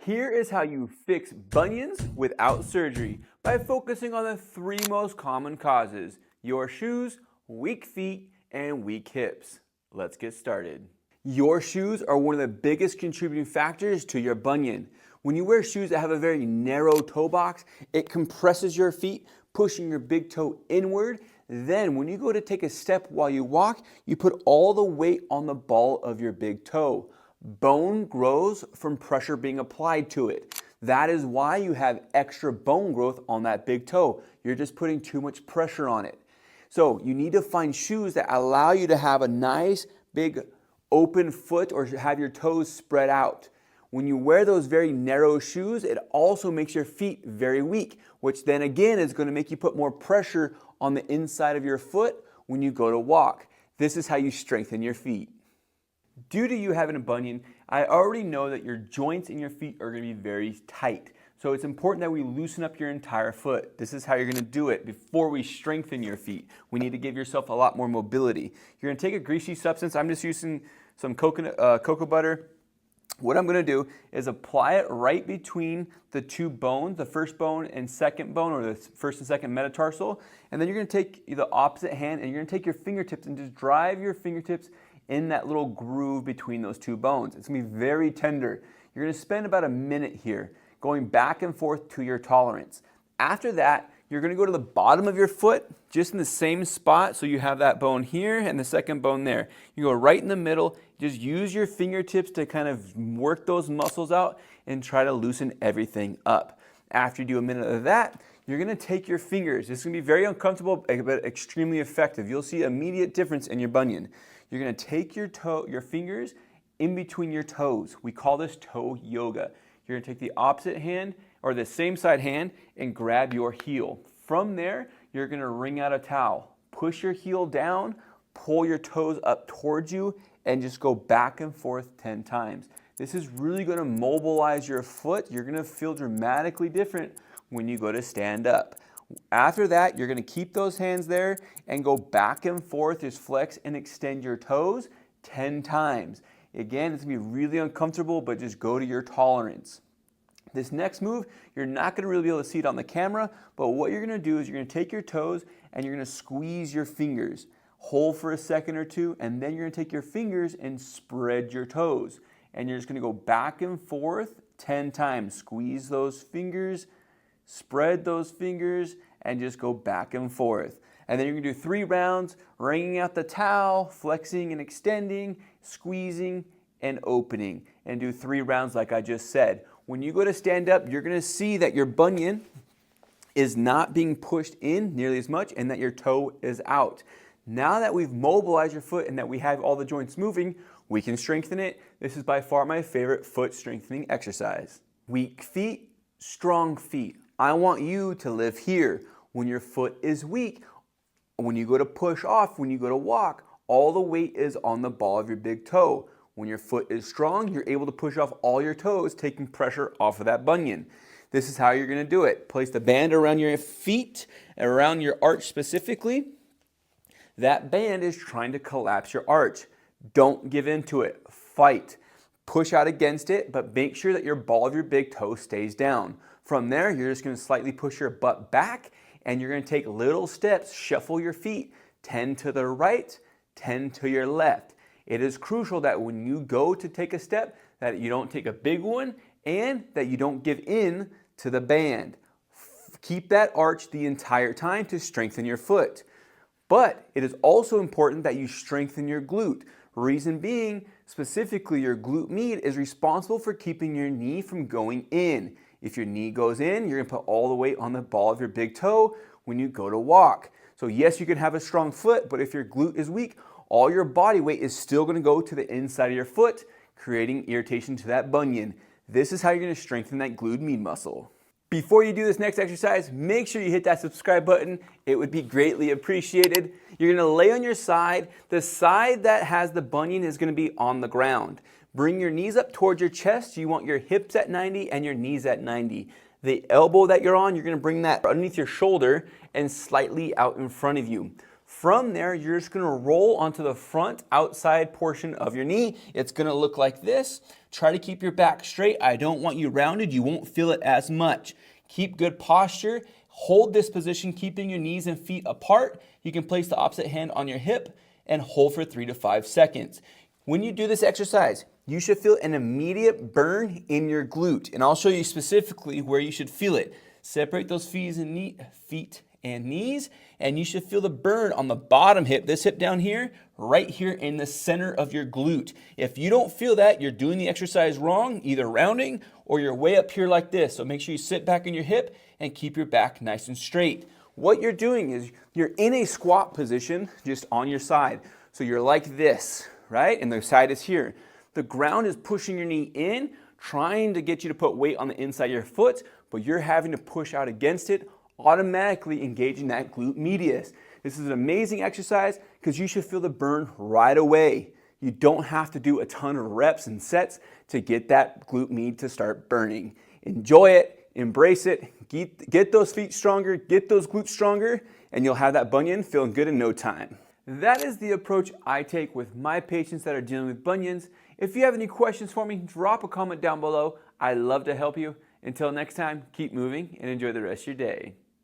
Here is how you fix bunions without surgery by focusing on the three most common causes: your shoes, weak feet, and weak hips. Let's get started. Your shoes are one of the biggest contributing factors to your bunion. When you wear shoes that have a very narrow toe box, it compresses your feet, pushing your big toe inward. Then when you go to take a step while you walk, you put all the weight on the ball of your big toe. Bone grows from pressure being applied to it. That is why you have extra bone growth on that big toe. You're just putting too much pressure on it. So you need to find shoes that allow you to have a nice big open foot or have your toes spread out. When you wear those very narrow shoes, it also makes your feet very weak, which then again is going to make you put more pressure on the inside of your foot when you go to walk. This is how you strengthen your feet. Due to you having a bunion, I already know that your joints in your feet are going to be very tight. So it's important that we loosen up your entire foot. This is how you're going to do it before we strengthen your feet. We need to give yourself a lot more mobility. You're going to take a greasy substance. I'm just using some cocoa butter. What I'm going to do is apply it right between the two bones, the first bone and second bone, or the first and second metatarsal. And then you're going to take the opposite hand and you're going to take your fingertips and just drive your fingertips in that little groove between those two bones. It's going to be very tender. You're going to spend about a minute here going back and forth to your tolerance. After that, you're going to go to the bottom of your foot, just in the same spot. So you have that bone here and the second bone there. You go right in the middle. Just use your fingertips to kind of work those muscles out and try to loosen everything up. After you do a minute of that, you're going to take your fingers. This is going to be very uncomfortable, but extremely effective. You'll see immediate difference in your bunion. You're going to take your fingers in between your toes. We call this toe yoga. You're going to take the opposite hand or the same side hand and grab your heel. From there, you're going to wring out a towel. Push your heel down, pull your toes up towards you, and just go back and forth 10 times. This is really going to mobilize your foot. You're going to feel dramatically different when you go to stand up. After that, you're going to keep those hands there and go back and forth, just flex and extend your toes 10 times. Again, it's going to be really uncomfortable, but just go to your tolerance. This next move, you're not going to really be able to see it on the camera, but what you're going to do is you're going to take your toes and you're going to squeeze your fingers. Hold for a second or two, and then you're going to take your fingers and spread your toes. And you're just going to go back and forth 10 times. Squeeze those fingers, spread those fingers, and just go back and forth. And then you're going to do 3 rounds, wringing out the towel, flexing and extending, squeezing and opening. And do 3 rounds like I just said. When you go to stand up, you're going to see that your bunion is not being pushed in nearly as much and that your toe is out. Now that we've mobilized your foot and that we have all the joints moving, we can strengthen it. This is by far my favorite foot strengthening exercise. Weak feet, strong feet. I want you to live here. When your foot is weak, when you go to push off, when you go to walk, all the weight is on the ball of your big toe. When your foot is strong, you're able to push off all your toes, taking pressure off of that bunion. This is how you're going to do it. Place the band around your feet, around your arch specifically. That band is trying to collapse your arch. Don't give in to it. Fight. Push out against it, but make sure that your ball of your big toe stays down. From there, you're just going to slightly push your butt back, and you're going to take little steps, shuffle your feet, 10 to the right, 10 to your left. It is crucial that when you go to take a step, that you don't take a big one and that you don't give in to the band. Keep that arch the entire time to strengthen your foot. But it is also important that you strengthen your glute. Reason being, specifically your glute med is responsible for keeping your knee from going in. If your knee goes in, you're going to put all the weight on the ball of your big toe when you go to walk. So yes, you can have a strong foot, but if your glute is weak, all your body weight is still going to go to the inside of your foot, creating irritation to that bunion. This is how you're going to strengthen that glute med muscle. Before you do this next exercise, make sure you hit that subscribe button. It would be greatly appreciated. You're going to lay on your side. The side that has the bunion is going to be on the ground. Bring your knees up towards your chest. You want your hips at 90 and your knees at 90. The elbow that you're on, you're going to bring that underneath your shoulder and slightly out in front of you. From there, you're just gonna roll onto the front outside portion of your knee. It's gonna look like this. Try to keep your back straight. I don't want you rounded. You won't feel it as much. Keep good posture. Hold this position, keeping your knees and feet apart. You can place the opposite hand on your hip and hold for 3 to 5 seconds. When you do this exercise, you should feel an immediate burn in your glute. And I'll show you specifically where you should feel it. Separate those feet and knees, and you should feel the burn on the bottom hip, this hip down here, right here in the center of your glute. If you don't feel that, you're doing the exercise wrong, either rounding or you're way up here like this. So make sure you sit back in your hip and keep your back nice and straight. What you're doing is you're in a squat position just on your side. So you're like this, right? And the side is here. The ground is pushing your knee in, trying to get you to put weight on the inside of your foot, but you're having to push out against it, automatically engaging that glute medius. This is an amazing exercise because you should feel the burn right away. You don't have to do a ton of reps and sets to get that glute med to start burning. Enjoy it, embrace it, get those feet stronger, get those glutes stronger, and you'll have that bunion feeling good in no time. That is the approach I take with my patients that are dealing with bunions. If you have any questions for me, drop a comment down below. I'd love to help you. Until next time, keep moving and enjoy the rest of your day.